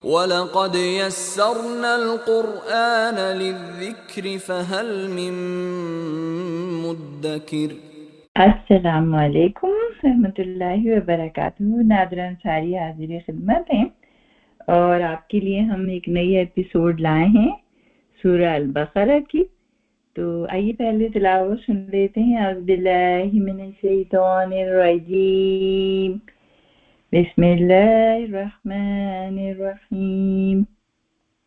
وَلَقَدْ يَسَّرْنَا الْقُرْآنَ لِلذِّكْرِ فَهَلْ مِن مُّدَّكِرٍ۔ السلام علیکم رحمۃ اللہ وبرکاتہ۔ ناظرین ساری حاضر خدمت ہیں اور آپ کے لیے ہم ایک نئی ایپیسوڈ لائے ہیں سورہ البقرہ کی۔ تو آئیے پہلے تلاوت سن لیتے ہیں۔ اعوذ باللہ من الشیطان الرجیم، بسم اللہ الرحمن الرحیم۔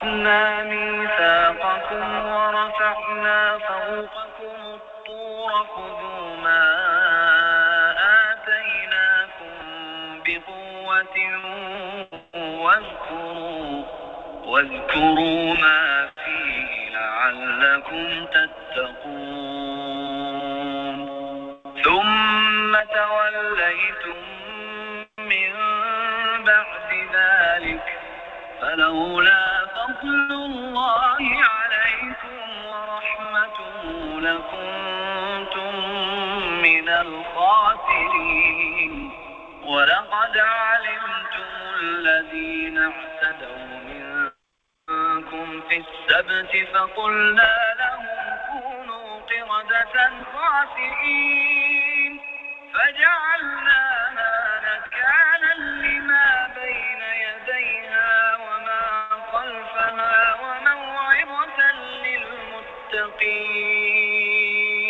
خذنا ميثاقكم ورفعنا فوقكم الطور خذوا ما آتيناكم بقوة واذكروا ما فيه لعلكم تتقون ثم توليتم من بعد ذلك فلولا فضل الله عليكم ورحمته لكنتم من الخاسرين ولقد علمتم الذين اعتدوا منكم في السبت فقلنا لهم كونوا قردة خاسئين فجعلناها نكالا لما بين يديها وما خلفها وموعظة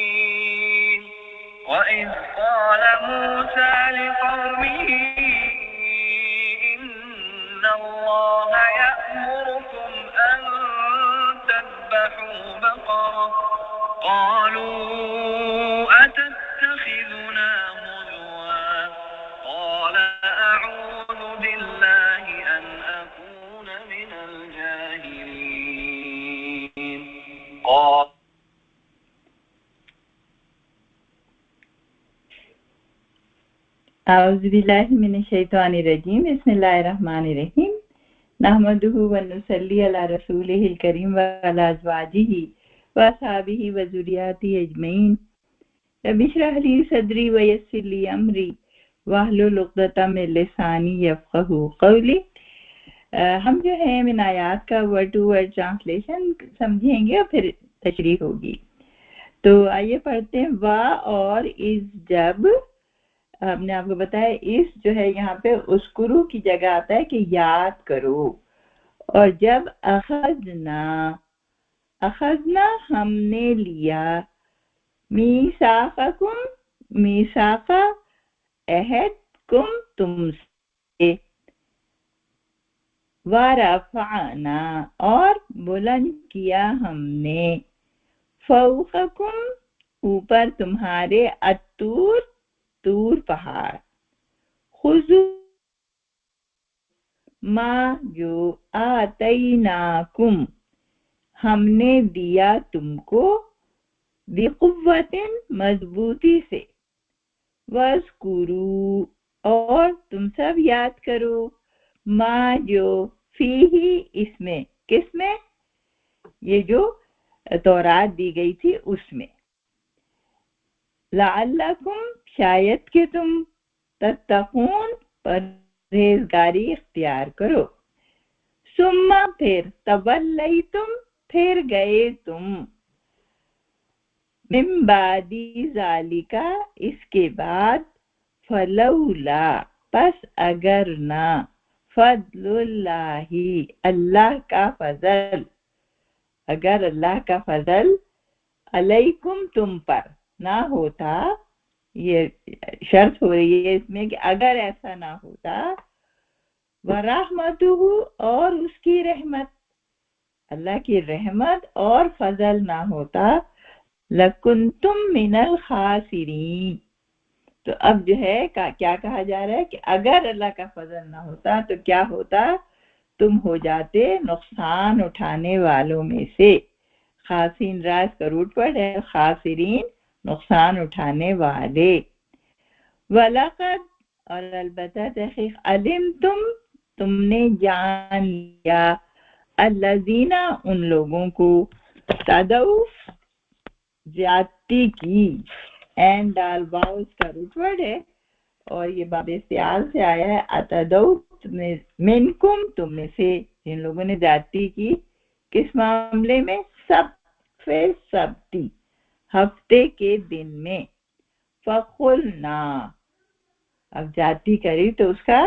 للمتقين وإذ قال موسى لقومه إن الله يأمركم أن تذبحوا بقرة قالوا أتتخذنا هزوا قال أعوذ بالله أن أكون من الجاهلين قال اعوذ باللہ من الشیطان الرجیم، بسم اللہ الرحمن الرحیم۔ نحمدہ ونصلی علی رسولہ الکریم وعلی ازواجہ واصحابہ وذریاتہ اجمعین۔ رب اشرح لی صدری ویسر لی امری واحلل عقدۃ من لسانی یفقہوا قولی۔ ہم جو ہے ان آیات کا ورڈ ٹو ورڈ ٹرانسلیشن سمجھیں گے اور پھر تشریح ہوگی۔ تو آئیے پڑھتے ہیں۔ وا اور از جب، ہم نے آپ کو بتایا اس جو ہے یہاں پہ اذکرو کی جگہ آتا ہے کہ یاد کرو، اور جب اخذنا ہم نے لیا، میثاقکم میثاقا عہد کم تم سے، ورفعنا اور بلند کیا ہم نے، فوقکم اوپر تمہارے، الطور طور پہاڑ، خذو ما جو آتیناکم ہم نے دیا تم کو، بقوت مضبوطی سے، واذکروا اور تم سب یاد کرو، ما جو فیہ اس میں، کس میں؟ یہ جو تورات دی گئی تھی اس میں، لعلکم شاید کہ تم تتقون پرہیزگاری اختیار کرو، ثم پھر تولیتم پھر گئے تم، من بعد ذالک اس کے بعد، فلولا پس اگر نہ، فضل اللہ اللہ کا فضل، اگر اللہ کا فضل علیکم تم پر نہ ہوتا، یہ شرط ہو رہی ہے اس میں کہ اگر ایسا نہ ہوتا، ورحمتہ اور اس کی رحمت، اللہ کی رحمت اور فضل نہ ہوتا، لکنتم من الخاسرین۔ تو اب جو ہے کیا کہا جا رہا ہے کہ اگر اللہ کا فضل نہ ہوتا تو کیا ہوتا؟ تم ہو جاتے نقصان اٹھانے والوں میں سے۔ خاسرین راز کا روٹ ورڈ ہے، خاسرین نقصان اٹھانے والے۔ وَلَقَدْ اور البتہ تحقیق، علمتم تم نے جان لیا، الذین ان لوگوں کو، تدعو زیادتی کی، اینڈ ڈال واؤ اس کا روٹ ورڈ ہے اور یہ باب استعال سے آیا ہے، اتدعو منکم تم میں سے، جن لوگوں نے زیادتی کی کس معاملے میں؟ سبتی، ہفتے کے دن میں. فقلنا، اب زیادتی کری تو اس کا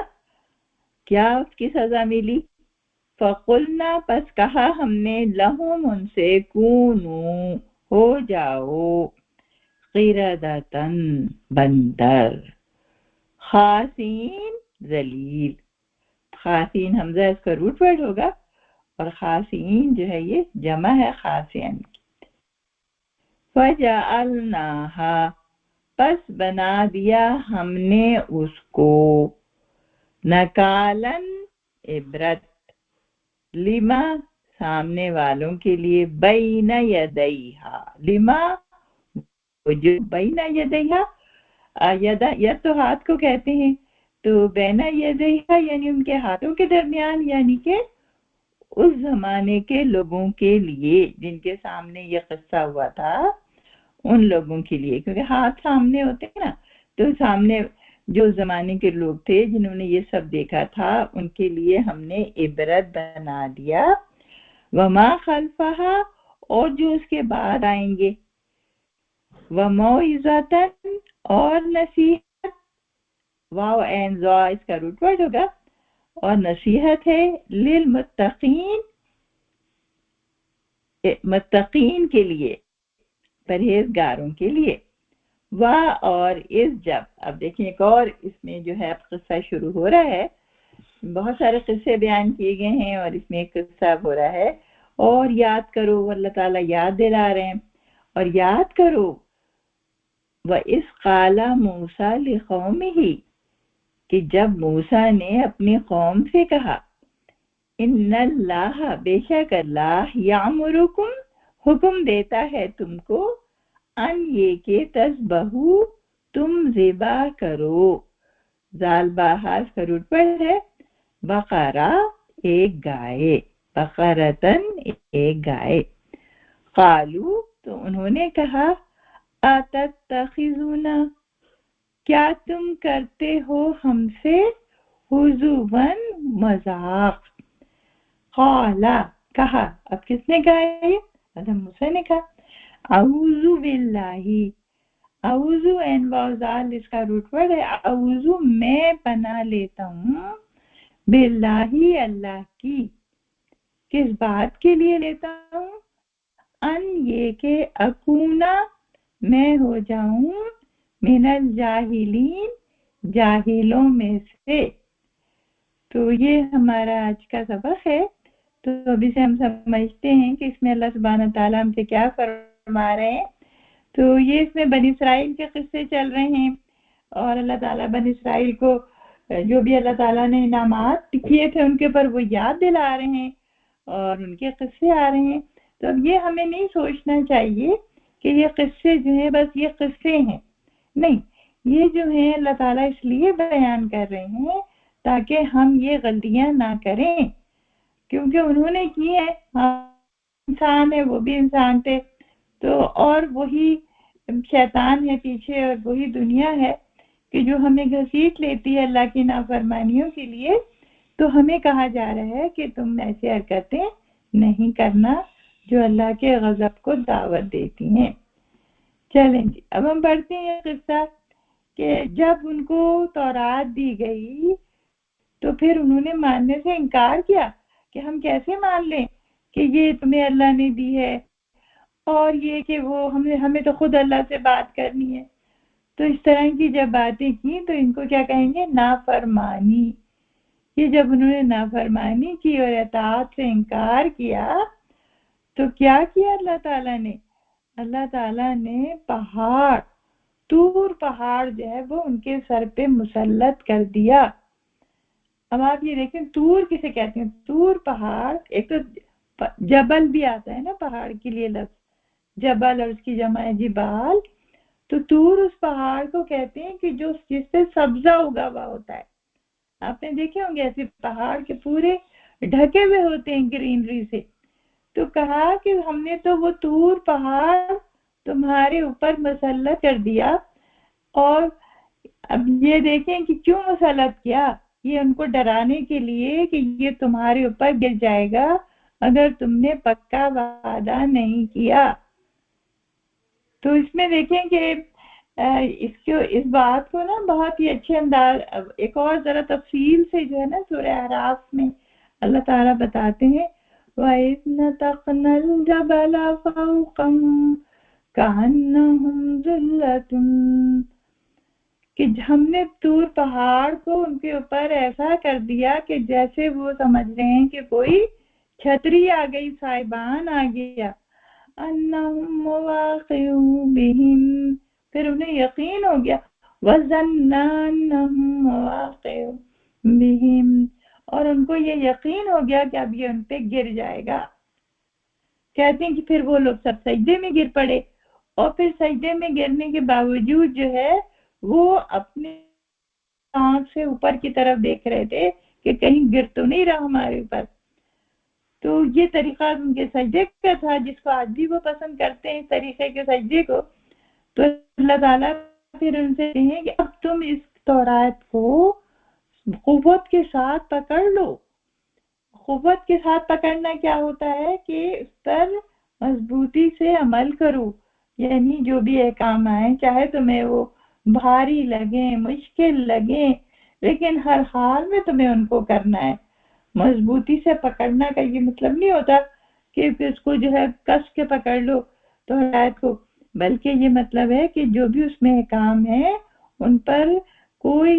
کیا اس کی سزا ملی؟ فقلنا، پس کہا ہم نے، لہم ان سے، کونو، ہو جاؤ، قردۃً، بندر، خاسین، ذلیل. خاسین حمزہ اس کا روٹ ورڈ ہوگا، اور خاسین جو ہے یہ جمع ہے خاسین. فجعلناہا، پس بنا دیا ہم نے اس کو، نکالن، عبرت، لما، سامنے والوں کے لیے، بین یدیہا، لما جو بین یدیہا، ید تو ہاتھ کو کہتے ہیں، تو بین یدیہا یعنی ان کے ہاتھوں کے درمیان، یعنی کہ اس زمانے کے لوگوں کے لیے جن کے سامنے یہ قصہ ہوا تھا، ان لوگوں کے لیے، کیونکہ ہاتھ سامنے ہوتے ہیں نا، تو سامنے جو زمانے کے لوگ تھے جنہوں نے یہ سب دیکھا تھا ان کے لیے ہم نے عبرت بنا دیا. وما خلفہا، اور جو اس کے بعد آئیں گے، وموعظۃً، اور نصیحت، واو عین ضا اس کا روٹ ورڈ ہوگا، اور نصیحت ہے، للمتقین، متقین کے لیے، پرہیزگاروں کے لیے. اور اس جب، اب دیکھیں ایک اور اس میں جو ہے اب قصہ شروع ہو رہا ہے، بہت سارے قصے بیان کیے گئے ہیں اور اس میں ایک قصہ ہو رہا ہے. اور یاد کرو، اللہ تعالیٰ یاد دلا رہے ہیں، اور یاد کرو، وَإِذْ قَالَ مُوسَىٰ لِقَوْمِهِ، کہ جب موسیٰ نے اپنی قوم سے کہا، ان اللہ، بے شک اللہ، یامرکم، حکم دیتا ہے تم کو، ان یہ کہ تذبحو، تم ذبح کرو، زال باہر کا روٹ پر ہے، بقرہ، ایک گائے، بقرتن، ایک گائے. قالو، تو انہوں نے کہا، اتتخذونا، کیا تم کرتے ہو ہم سے، ہزواً، مذاق. قالا، کہا، اب کس نے کہا یہ؟ حضرت موسیٰ نے کہا. اعوذ باللہ، اعوذ این واؤزال اس کا روٹ ورڈ ہے، اعوذ میں پناہ لیتا ہوں، باللہ اللہ کی. کس بات کے لیے لیتا ہوں؟ ان یہ کہ اکونا، میں ہو جاؤں، من الجاہلین، جاہلوں میں سے. تو یہ ہمارا آج کا سبق ہے. تو ابھی سے ہم سمجھتے ہیں کہ اس میں اللہ سبحانہ تعالیٰ ہم سے کیا فرما رہے ہیں. تو یہ اس میں بنی اسرائیل کے قصے چل رہے ہیں، اور اللہ تعالیٰ بنی اسرائیل کو جو بھی اللہ تعالیٰ نے انعامات کیے تھے ان کے پر وہ یاد دلا رہے ہیں اور ان کے قصے آ رہے ہیں. تو اب یہ ہمیں نہیں سوچنا چاہیے کہ یہ قصے جو ہیں بس یہ قصے ہیں، نہیں، یہ جو ہیں اللہ تعالیٰ اس لیے بیان کر رہے ہیں تاکہ ہم یہ غلطیاں نہ کریں، کیونکہ انہوں نے کی ہے، انسان ہے، وہ بھی انسان تھے، تو اور وہی شیطان ہے پیچھے، اور وہی دنیا ہے کہ جو ہمیں گھسیٹ لیتی ہے اللہ کی نافرمانیوں کے لیے. تو ہمیں کہا جا رہا ہے کہ تم ایسی حرکتیں نہیں کرنا جو اللہ کے غضب کو دعوت دیتی ہیں. چلیں جی، اب ہم پڑھتے ہیں قصہ کہ جب ان کو تورات دی گئی تو پھر انہوں نے ماننے سے انکار کیا کہ ہم کیسے مان لیں کہ یہ تمہیں اللہ نے دی ہے، اور یہ کہ وہ ہمیں تو خود اللہ سے بات کرنی ہے. تو اس طرح کی جب باتیں کی تو ان کو کیا کہیں گے؟ نافرمانی. یہ جب انہوں نے نافرمانی کی اور اطاعت سے انکار کیا تو کیا کیا اللہ تعالیٰ نے؟ اللہ تعالیٰ نے پہاڑ، طور پہاڑ جو ہے وہ ان کے سر پہ مسلط کر دیا. اب آپ یہ دیکھیں طور کسے کہتے ہیں؟ طور پہاڑ، ایک تو جبل بھی آتا ہے نا پہاڑ کے لیے لفظ، جبل، اور اس کی جمع ہے جبال. تو طور اس پہاڑ کو کہتے ہیں کہ جس پہ سبزہ اگا ہوا ہوتا ہے. آپ نے دیکھے ہوں گے ایسے پہاڑ کے پورے ڈھکے ہوئے ہوتے ہیں گرینری سے. تو کہا کہ ہم نے تو وہ طور پہاڑ تمہارے اوپر مسلط کر دیا. اور اب یہ دیکھیں کہ کیوں مسلط کیا؟ یہ ان کو ڈرانے کے لیے کہ یہ تمہارے اوپر گر جائے گا اگر تم نے پکا وعدہ نہیں کیا۔ تو اس میں دیکھیں کہ اس بات کو نا بہت ہی اچھے انداز ایک اور ذرا تفصیل سے جو ہے نا سورہ اعراف میں اللہ تعالیٰ بتاتے ہیں وَإِذْ نَتَقْنَا الْجَبَلَ فَوْقَهُمْ كَأَنَّهُمْ ذُلَّةٌ، کہ ہم نے طور پہاڑ کو ان کے اوپر ایسا کر دیا کہ جیسے وہ سمجھ رہے ہیں کہ کوئی چھتری آ گئی، سائبان آ گیا۔ انہم واقعوا بہم، پھر انہیں یقین ہو گیا، وَظَنَّا أَنَّهُمْ وَاقِعُوا بِهِمْ، اور ان کو یہ یقین ہو گیا کہ اب یہ ان پہ گر جائے گا۔ کہتے ہیں کہ پھر وہ لوگ سب سجدے میں گر پڑے، اور پھر سجدے میں گرنے کے باوجود جو ہے وہ اپنے آنکھ سے اوپر کی طرف دیکھ رہے تھے کہ کہیں گر تو نہیں رہا ہمارے اوپر۔ تو یہ طریقہ ان کے سجدے کا تھا، جس کو آج بھی وہ پسند کرتے ہیں اس طریقے کے سجدے کو۔ تو اللہ تعالیٰ پھر ان سے کہیں کہ اب تم اس تورات کو قوت کے ساتھ پکڑ لو۔ قوت کے ساتھ پکڑنا کیا ہوتا ہے کہ اس پر مضبوطی سے عمل کرو، یعنی جو بھی احکام آئیں چاہے تمہیں وہ بھاری لگیں، مشکل لگیں، لیکن ہر حال میں تمہیں ان کو کرنا ہے۔ مضبوطی سے پکڑنا کا یہ مطلب نہیں ہوتا کہ اس کو جو ہے کس کے پکڑ لو تو ہدایت کو، بلکہ یہ مطلب ہے کہ جو بھی اس میں احکام ہے ان پر کوئی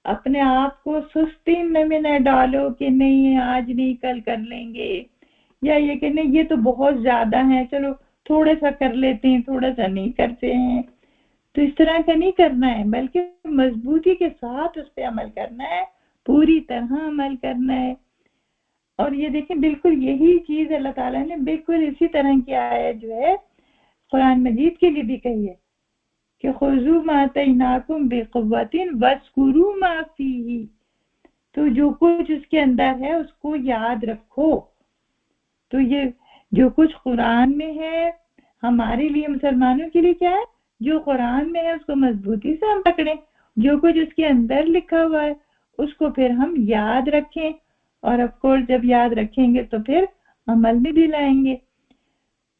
اپنے آپ کو سستی میں نہ ڈالو کہ نہیں آج نہیں کل کر لیں گے، یا یہ کہ نہیں یہ تو بہت زیادہ ہیں چلو تھوڑا سا کر لیتے ہیں، تھوڑا سا نہیں کرتے ہیں۔ تو اس طرح کا نہیں کرنا ہے، بلکہ مضبوطی کے ساتھ اس پہ عمل کرنا ہے، پوری طرح عمل کرنا ہے۔ اور یہ دیکھیں بالکل یہی چیز اللہ تعالیٰ نے بالکل اسی طرح کی آیت جو ہے قرآن مجید کے لیے بھی کہی ہے کہ خذوا ما آتیناکم بقوۃ واذکروا ما فیہ، تو جو کچھ اس کے اندر ہے اس کو یاد رکھو۔ تو یہ جو کچھ قرآن میں ہے ہمارے لیے مسلمانوں کے لیے کیا ہے، جو قرآن میں ہے اس کو مضبوطی سے ہم پکڑیں، جو کچھ اس کے اندر لکھا ہوا ہے اس کو پھر ہم یاد رکھیں، اور آف کورس جب یاد رکھیں گے تو پھر عمل میں بھی لائیں گے۔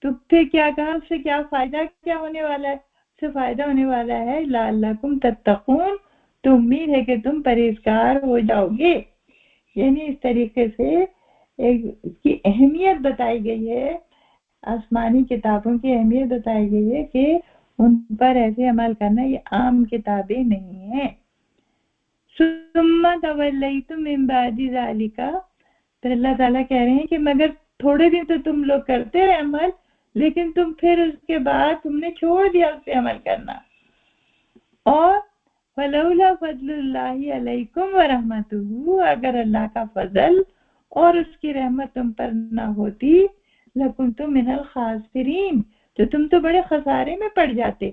تو پھر کیا کہا، اس سے کیا فائدہ کیا ہونے والا ہے؟ اس سے فائدہ ہونے والا ہے لعلکم تتقون، تو امید ہے کہ تم پرہیزگار ہو جاؤ گے۔ یعنی اس طریقے سے اس کی اہمیت بتائی گئی ہے، آسمانی کتابوں کی اہمیت بتائی گئی ہے کہ ان پر ایسے عمل کرنا یہ عام کتابیں نہیں ہیں۔ ثم تولیتم من بعد ذلک، پھر اللہ تعالیٰ کہہ رہے ہیں کہ مگر تھوڑے دن تو تم لوگ کرتے رہے عمل، لیکن تم پھر اس کے بعد تم نے چھوڑ دیا اس پہ عمل کرنا۔ اور فلولا فضل اللہ علیکم ورحمتہ، اگر اللہ کا فضل اور اس کی رحمت تم پر نہ ہوتی لکنتم من الخاسرین، تو تم تو بڑے خسارے میں پڑ جاتے۔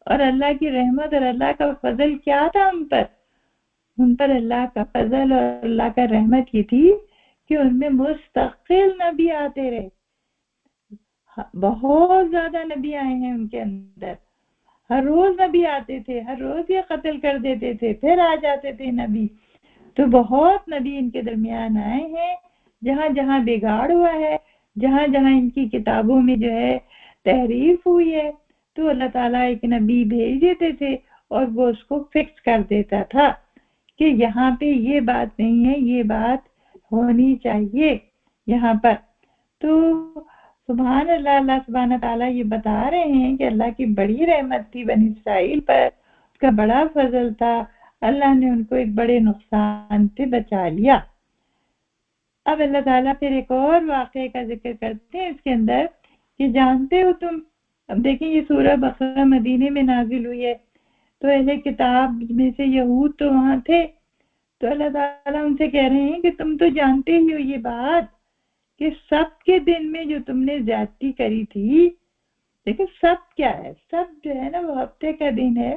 اور اللہ کی رحمت اور اللہ کا فضل کیا تھا ان پر اللہ کا فضل اور اللہ کا رحمت یہ تھی کہ ان میں مستقل نبی آتے رہے، بہت زیادہ نبی آئے ہیں ان کے اندر، ہر روز نبی آتے تھے، ہر روز یہ قتل کر دیتے تھے، پھر آ جاتے تھے نبی۔ تو بہت نبی ان کے درمیان آئے ہیں، جہاں جہاں بگاڑ ہوا ہے، جہاں جہاں ان کی کتابوں میں جو ہے تحریف ہوئی ہے، تو اللہ تعالیٰ ایک نبی بھیج دیتے تھے اور وہ اس کو فکس کر دیتا تھا کہ یہاں پہ یہ بات نہیں ہے، یہ بات ہونی چاہیے یہاں پر۔ تو سبحان اللہ، اللہ سبحانہ تعالیٰ یہ بتا رہے ہیں کہ اللہ کی بڑی رحمت تھی بنی اسرائیل پر، اس کا بڑا فضل تھا، اللہ نے ان کو ایک بڑے نقصان سے بچا لیا۔ اب اللہ تعالیٰ پھر ایک اور واقعے کا ذکر کرتے ہیں اس کے اندر کہ جانتے ہو تم، اب دیکھیں یہ سورہ بقرہ مدینے میں نازل ہوئی ہے، تو اہل کتاب میں سے یہود تو وہاں تھے، تو اللہ تعالیٰ ان سے کہہ رہے ہیں کہ تم تو جانتے ہی ہو یہ بات کہ سب کے دن میں جو تم نے زیادتی کری تھی، لیکن سب کیا ہے، سب جو ہے نا وہ ہفتے کا دن ہے،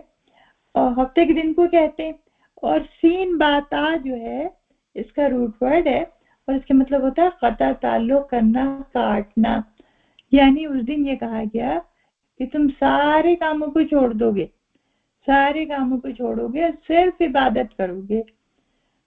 اور ہفتے کے دن کو کہتے ہیں، اور سین باتا جو ہے اس کا روٹ ورڈ ہے، اور اس کا مطلب ہوتا ہے قطع تعلق کرنا، کاٹنا۔ یعنی اس دن یہ کہا گیا کہ تم سارے کاموں کو چھوڑ دو گے، سارے کاموں کو چھوڑو گے، صرف عبادت کرو گے۔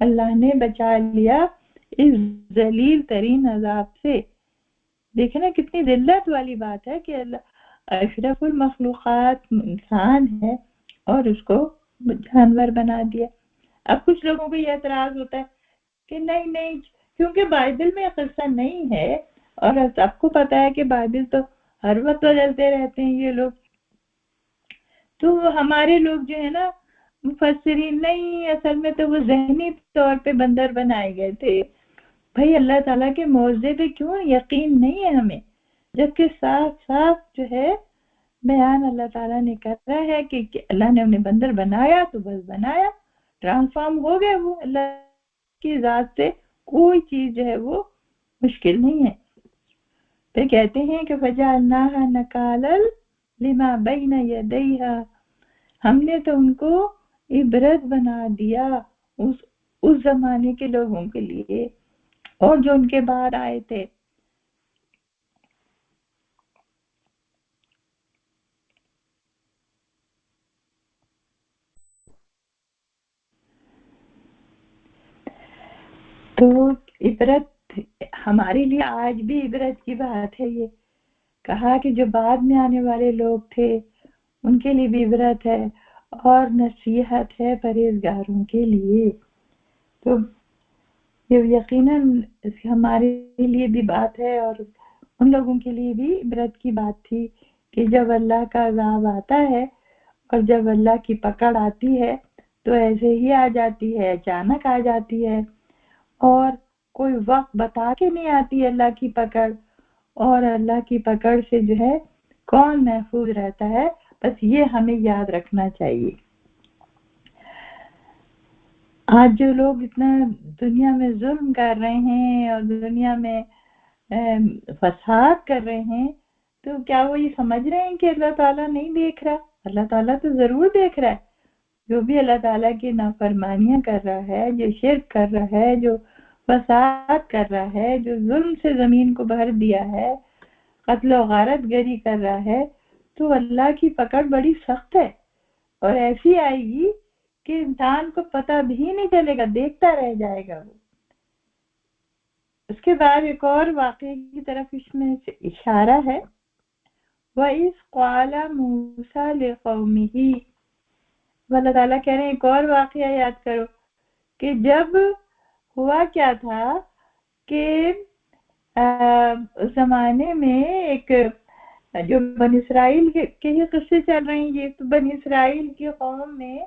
اللہ نے بچا لیا اس ذلیل ترین عذاب سے۔ دیکھیں نا کتنی ذلت والی بات ہے کہ اللہ اشرف المخلوقات انسان ہے اور اس کو جانور بنا دیا۔ اب کچھ لوگوں کو یہ اعتراض ہوتا ہے کہ نہیں کیونکہ بائبل میں قصہ نہیں ہے، اور سب کو پتا ہے کہ بائبل تو ہر وقت بدلتے رہتے ہیں یہ لوگ، تو ہمارے لوگ جو ہے نا مفسرین نہیں، اصل میں تو وہ ذہنی طور پہ بندر بنائے گئے تھے۔ بھائی اللہ تعالیٰ کے معجزے پہ کیوں یقین نہیں ہے ہمیں، جبکہ صاف صاف جو ہے بیان اللہ تعالیٰ نے کرا ہے کہ اللہ نے انہیں بندر بنایا تو بس بنایا، ٹرانسفارم ہو گئے وہ۔ اللہ کی ذات سے کوئی چیز جو ہے وہ مشکل نہیں ہے۔ پھر کہتے ہیں کہ فَجَعَلْنَاهَا نَكَالًا لِمَا بَيْنَ يَدَيْهَا، ہم نے تو ان کو عبرت بنا دیا اس زمانے کے لوگوں کے لیے اور جو ان کے بعد آئے تھے۔ تو عبرت ہمارے لیے آج بھی عبرت کی بات ہے۔ یہ کہا کہ جو بعد میں آنے والے لوگ تھے ان کے لیے بھی عبرت ہے اور نصیحت ہے پرہیزگاروں کے لیے۔ تو یہ یقیناً ہمارے لیے بھی بات ہے اور ان لوگوں کے لیے بھی عبرت کی بات تھی کہ جب اللہ کا عذاب آتا ہے اور جب اللہ کی پکڑ آتی ہے تو ایسے ہی آ جاتی ہے، اچانک آ جاتی ہے، اور کوئی وقت بتا کے نہیں آتی اللہ کی پکڑ۔ اور اللہ کی پکڑ سے جو ہے کون محفوظ رہتا ہے، بس یہ ہمیں یاد رکھنا چاہیے۔ آج جو لوگ اتنا دنیا میں ظلم کر رہے ہیں اور دنیا میں فساد کر رہے ہیں، تو کیا وہ یہ سمجھ رہے ہیں کہ اللہ تعالیٰ نہیں دیکھ رہا؟ اللہ تعالیٰ تو ضرور دیکھ رہا ہے۔ جو بھی اللہ تعالیٰ کی نافرمانیاں کر رہا ہے، جو شرک کر رہا ہے، جو فساد کر رہا ہے، جو ظلم سے زمین کو بھر دیا ہے، قتل و غارت گری کر رہا ہے، تو اللہ کی پکڑ بڑی سخت ہے اور ایسی آئے گی کہ انسان کو پتہ بھی نہیں چلے گا، دیکھتا رہ جائے گا وہ۔ اس کے بعد ایک اور واقعے کی طرف اس میں اشارہ ہے، وَإِذْ قَالَ مُوسَىٰ لِقَوْمِهِ، اللہ تعالیٰ کہہ رہے ہیں ایک اور واقعہ یاد کرو کہ جب ہوا کیا تھا کہ اس زمانے میں ایک جو بنی اسرائیل کے ہی قصے چل رہے ہیں، یہ تو بنی اسرائیل کی قوم میں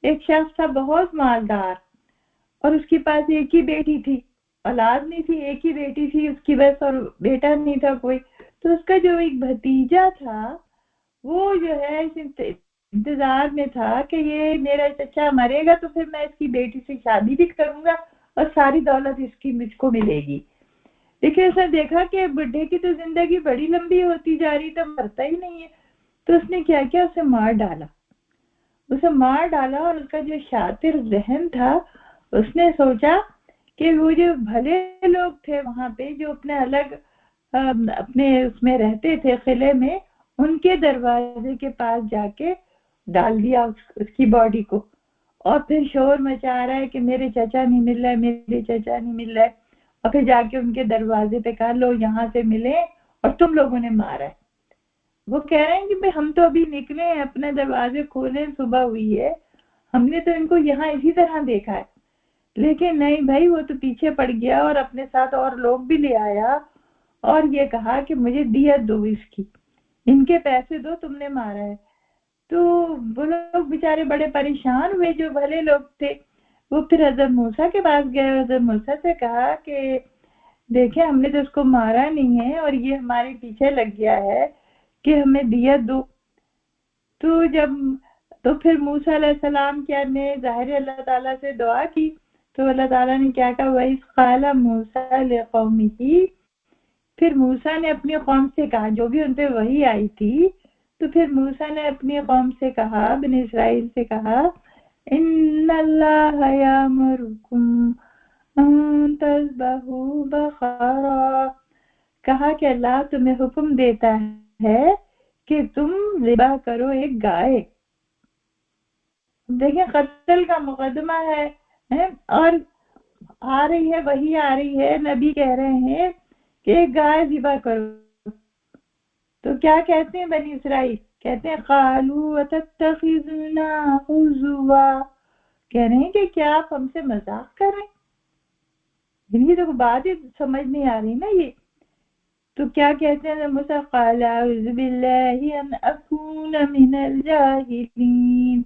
ایک شخص تھا بہت مالدار، اور اس کے پاس ایک ہی بیٹی تھی، اولاد نہیں تھی، ایک ہی بیٹی تھی اس کی بس، اور بیٹا نہیں تھا کوئی۔ تو اس کا جو ایک بھتیجا تھا وہ جو ہے انتظار میں تھا کہ یہ میرا چچا مرے گا تو پھر میں اس کی بیٹی سے شادی بھی کروں گا اور ساری دولت اس کی مجھ کو ملے گی۔ لیکن اس نے دیکھا کہ بڈھے کی تو زندگی بڑی لمبی ہوتی جا رہی، تو مرتا ہی نہیں ہے، تو اس نے کیا کیا، اسے مار ڈالا، اور اس کا جو شاطر ذہن تھا اس نے سوچا کہ وہ جو بھلے لوگ تھے وہاں پہ جو اپنے الگ اپنے اس میں رہتے تھے قلعے میں، ان کے دروازے کے پاس جا کے ڈال دیا اس کی باڈی کو، اور پھر شور مچا رہا ہے کہ میرے چچا نہیں مل رہا ہے، اور پھر جا کے ان کے دروازے پہ کہا لو یہاں سے ملے اور تم لوگوں نے مارا ہے۔ وہ کہہ رہے ہیں کہ بھئی ہم تو ابھی نکلے ہیں، اپنے دروازے کھولے، صبح ہوئی ہے، ہم نے تو ان کو یہاں اسی طرح دیکھا ہے۔ لیکن نہیں بھائی، وہ تو پیچھے پڑ گیا اور اپنے ساتھ اور لوگ بھی لے آیا اور یہ کہا کہ مجھے دیت دو، اس کی ان کے پیسے دو، تم نے مارا ہے۔ تو وہ لوگ بیچارے بڑے پریشان ہوئے جو بھلے لوگ تھے، وہ پھر حضرت موسیٰ کے پاس گئے، حضرت موسیٰ سے کہا کہ دیکھیں ہم نے تو اس کو مارا نہیں ہے اور یہ ہمارے پیچھے لگ گیا ہے کہ ہمیں دیت دو۔ تو پھر موسیٰ علیہ السلام کیا نے ظاہر اللہ تعالیٰ سے دعا کی، تو اللہ تعالیٰ نے کیا کہا، وَإِذْ قَالَ مُوسَىٰ لِقَوْمِهِ، پھر موسیٰ نے اپنی قوم سے کہا، جو بھی ان پہ وحی آئی تھی، تو پھر موسیٰ نے اپنی قوم سے کہا، بنی اسرائیل سے کہا، ان اللہ یامرکم ان تذبحوا بقرہ، کہا کہ اللہ تمہیں حکم دیتا ہے کہ تم ذبح کرو ایک گائے۔ دیکھیں قتل کا مقدمہ ہے، ہے، اور آ رہی ہے وہی آ رہی ہے، نبی کہہ رہے ہیں کہ ایک گائے ذبح کرو، تو کیا کہتے ہیں بنی اسرائیل؟ کہتے ہیں قالوا وتتخذنا ہزوا، کہہ رہے ہیں کہ کیا آپ ہم سے مذاق کر رہے ہیں؟ یہ تو بات ہی سمجھ نہیں آ رہی نا یہ. تو کیا کہتے ہیں موسیٰ؟ قال اعوذ باللہ ان اکون من الجاہلین،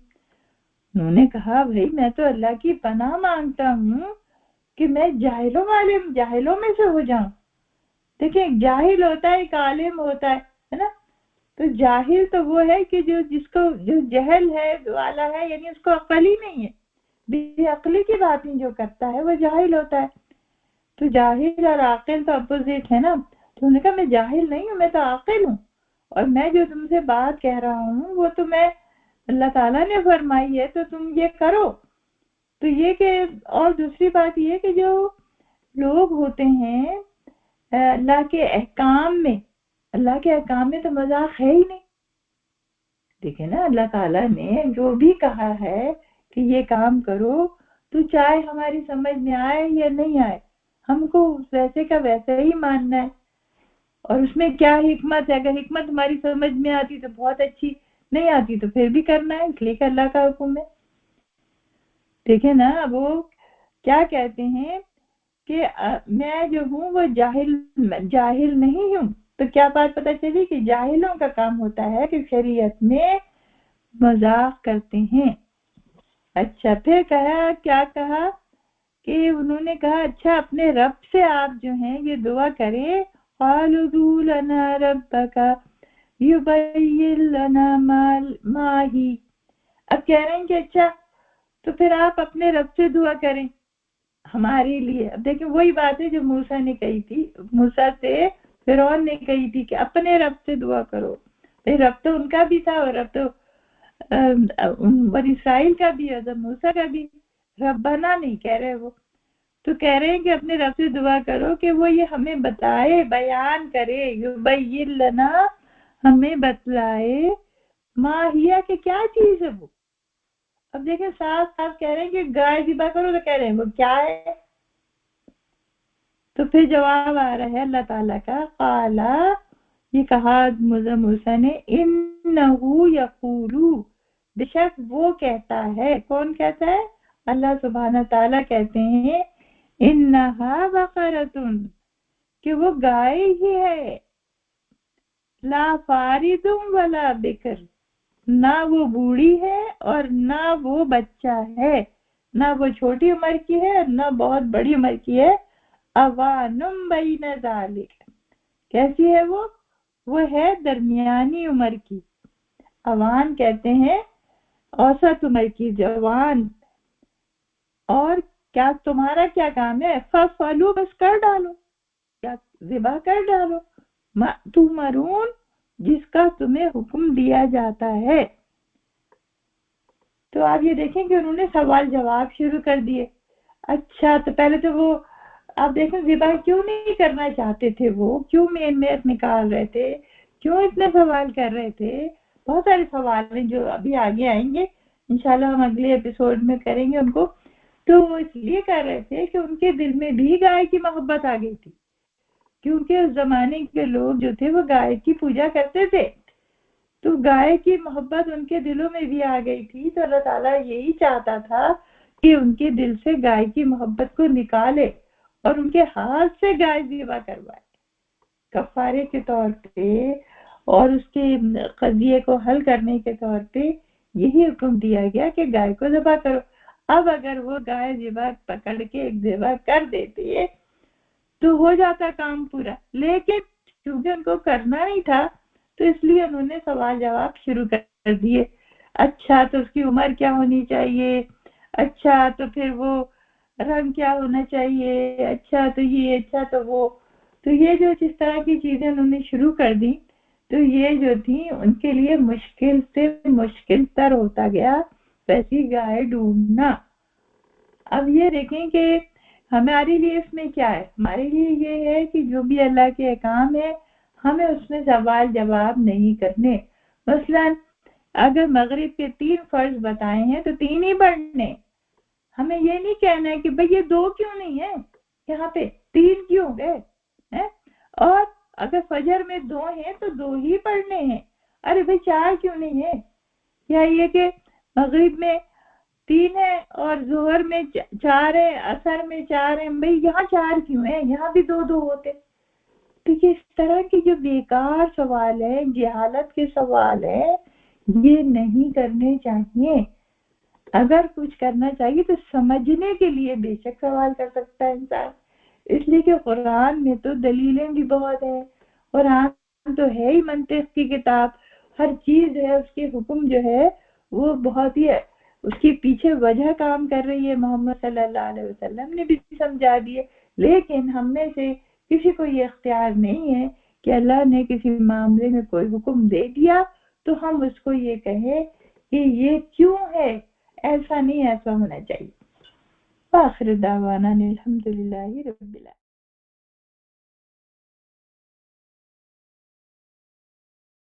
انہوں نے کہا بھائی میں تو اللہ کی پناہ مانگتا ہوں کہ میں جاہلوں میں سے ہو جاؤں. دیکھیں ایک جاہل ہوتا ہے، ایک عالم ہوتا ہے نا. تو جاہل تو وہ ہے کہ جس کو جو جہل ہے والا ہے، یعنی اس کو عقل ہی نہیں ہے، بے عقلی کی باتیں جو کرتا ہے وہ جاہل ہوتا ہے. تو جاہل اور عاقل تو اپوزٹ ہے نا. تو انہوں نے کہا میں جاہل نہیں ہوں، میں تو عاقل ہوں، اور میں جو تم سے بات کہہ رہا ہوں وہ تو میں اللہ تعالیٰ نے فرمائی ہے، تو تم یہ کرو. تو یہ کہ اور دوسری بات یہ کہ جو لوگ ہوتے ہیں اللہ کے احکام میں تو مذاق ہے ہی نہیں. دیکھیں نا اللہ تعالیٰ نے جو بھی کہا ہے کہ یہ کام کرو، تو چاہے ہماری سمجھ میں آئے یا نہیں آئے، ہم کو ویسے کا ویسے ہی ماننا ہے. اور اس میں کیا حکمت ہے؟ اگر حکمت ہماری سمجھ میں آتی تو بہت اچھی، نہیں آتی تو پھر بھی کرنا ہے، اس لیے کہ اللہ کا حکم ہے. دیکھیں نا وہ کیا کہتے ہیں کہ میں جو ہوں وہ جاہل نہیں ہوں. تو کیا بات پتہ چلی کہ جاہلوں کا کام ہوتا ہے کہ شریعت میں مذاق کرتے ہیں. اچھا پھر کیا کہا کہ انہوں نے کہا اچھا اپنے رب سے آپ جو ہیں یہ دعا کریں، قالوا ادع لنا ربک یبین لنا ما ہی. اب کہہ رہے ہیں کہ اچھا تو پھر آپ اپنے رب سے دعا کریں ہمارے لیے. اب دیکھیں وہی بات ہے جو موسیٰ نے کہی تھی، موسیٰ سے فرعون نے کہی تھی کہ اپنے رب سے دعا کرو. رب تو ان کا بھی تھا، اور رب تو بنی اسرائیل کا بھی، حضرت موسیٰ کا بھی. ربنا نہیں کہہ رہے وہ، تو کہہ رہے ہیں کہ اپنے رب سے دعا کرو کہ وہ یہ ہمیں بتائے، بیان کرے، یبین لنا ہمیں بتلائے، ما ہیا کہ کیا چیز ہے وہ. اب دیکھیں صاف صاف کہہ رہے ہیں کہ گائے ذبح کرو، تو کہہ رہے ہیں وہ کیا ہے. تو پھر جواب آ رہا ہے اللہ تعالیٰ کا، قالا یہ کہا موسیٰ نے، انہو یقولو بے شک وہ کہتا ہے. کون کہتا ہے؟ اللہ سبحانہ تعالیٰ کہتے ہیں انہا بقرتن کہ وہ گائے ہی ہے، لا فارض ولا بکر، نہ وہ بوڑھی ہے اور نہ وہ بچہ ہے، نہ وہ چھوٹی عمر کی ہے نہ بہت بڑی عمر کی ہے. اوانم بین ذالک، کیسی ہے وہ ہے درمیانی عمر کی. اوان کہتے ہیں اوسط عمر کی، جوان. اور کیا تمہارا کیا کام ہے؟ فَفَلُوا بس کر ڈالو، کیا ذبح کر ڈالو، تُؤْمَرُونَ جس کا تمہیں حکم دیا جاتا ہے. تو آپ یہ دیکھیں کہ انہوں نے سوال جواب شروع کر دیے. اچھا تو پہلے تو وہ آپ دیکھیں ذبح کیوں نہیں کرنا چاہتے تھے، وہ کیوں میت نکال رہے تھے، کیوں اتنے سوال کر رہے تھے. بہت سارے سوال ہیں جو ابھی آگے آئیں گے انشاءاللہ، ہم اگلے ایپیسوڈ میں کریں گے ان کو. تو وہ اس لیے کر رہے تھے کہ ان کے دل میں بھی گائے کی محبت آ گئی تھی، کیونکہ اس زمانے کے لوگ جو تھے وہ گائے کی پوجا کرتے تھے. تو گائے کی محبت ان کے دلوں میں بھی آ گئی تھی. تو اللہ تعالیٰ یہی چاہتا تھا کہ ان کے دل سے گائے کی محبت کو نکالے اور ان کے ہاتھ سے گائے ذبح کروائے کفارے کے طور پہ، اور اس کے قضیے کو حل کرنے کے طور پہ یہی حکم دیا گیا کہ گائے کو ذبح کرو. اب اگر وہ گائے ذبح پکڑ کے ایک ذبح کر دیتی ہے تو ہو جاتا کام پورا، لیکن کیونکہ ان کو کرنا نہیں تھا تو اس لیے انہوں نے سوال جواب شروع کر دیے. اچھا تو اس کی عمر کیا ہونی چاہیے، اچھا تو پھر وہ رنگ کیا ہونا چاہیے، اچھا تو یہ، اچھا تو وہ. تو یہ جو جس طرح کی چیزیں انہوں نے شروع کر دی تو یہ جو تھی ان کے لیے مشکل سے مشکل تر ہوتا گیا ویسی گائے ڈھونڈنا. اب یہ دیکھیں کہ ہمارے لیے اس میں کیا ہے، ہمارے لیے یہ ہے کہ جو بھی اللہ کے احکام ہے ہمیں اس میں سوال جواب نہیں کرنے. مثلا اگر مغرب کے 3 فرض بتائے ہیں تو 3 ہی پڑھنے، ہمیں یہ نہیں کہنا ہے کہ بھئی یہ 2 کیوں نہیں ہے، یہاں پہ 3 کیوں گئے ہیں، اور اگر فجر میں 2 ہیں تو 2 ہی پڑھنے ہیں، ارے بھئی 4 کیوں نہیں ہے، یا یہ کہ مغرب میں 3 ہے اور ظہر میں 4 ہے، عصر میں 4 ہیں، بھئی یہاں 4 کیوں ہیں، یہاں بھی 2 ہوتے۔ تو یہ اس طرح کے جو بیکار سوال ہے، جہالت کے سوال ہے، یہ نہیں کرنے چاہیے۔ اگر کچھ کرنا چاہیے تو سمجھنے کے لیے بے شک سوال کر سکتا ہے انسان، اس لیے کہ قرآن میں تو دلیلیں بھی بہت ہیں، قرآن تو ہے ہی منطق کی کتاب، ہر چیز ہے، اس کے حکم جو ہے وہ بہت ہی اس کے پیچھے وجہ کام کر رہی ہے، محمد صلی اللہ علیہ وسلم نے بھی سمجھا دیے، لیکن ہم میں سے کسی کو یہ اختیار نہیں ہے کہ اللہ نے کسی معاملے میں کوئی حکم دے دیا تو ہم اس کو یہ کہیں کہ یہ کیوں ہے، ایسا نہیں، ایسا ہونا چاہیے۔ آخر دعوانا الحمدللہ رب العالمین۔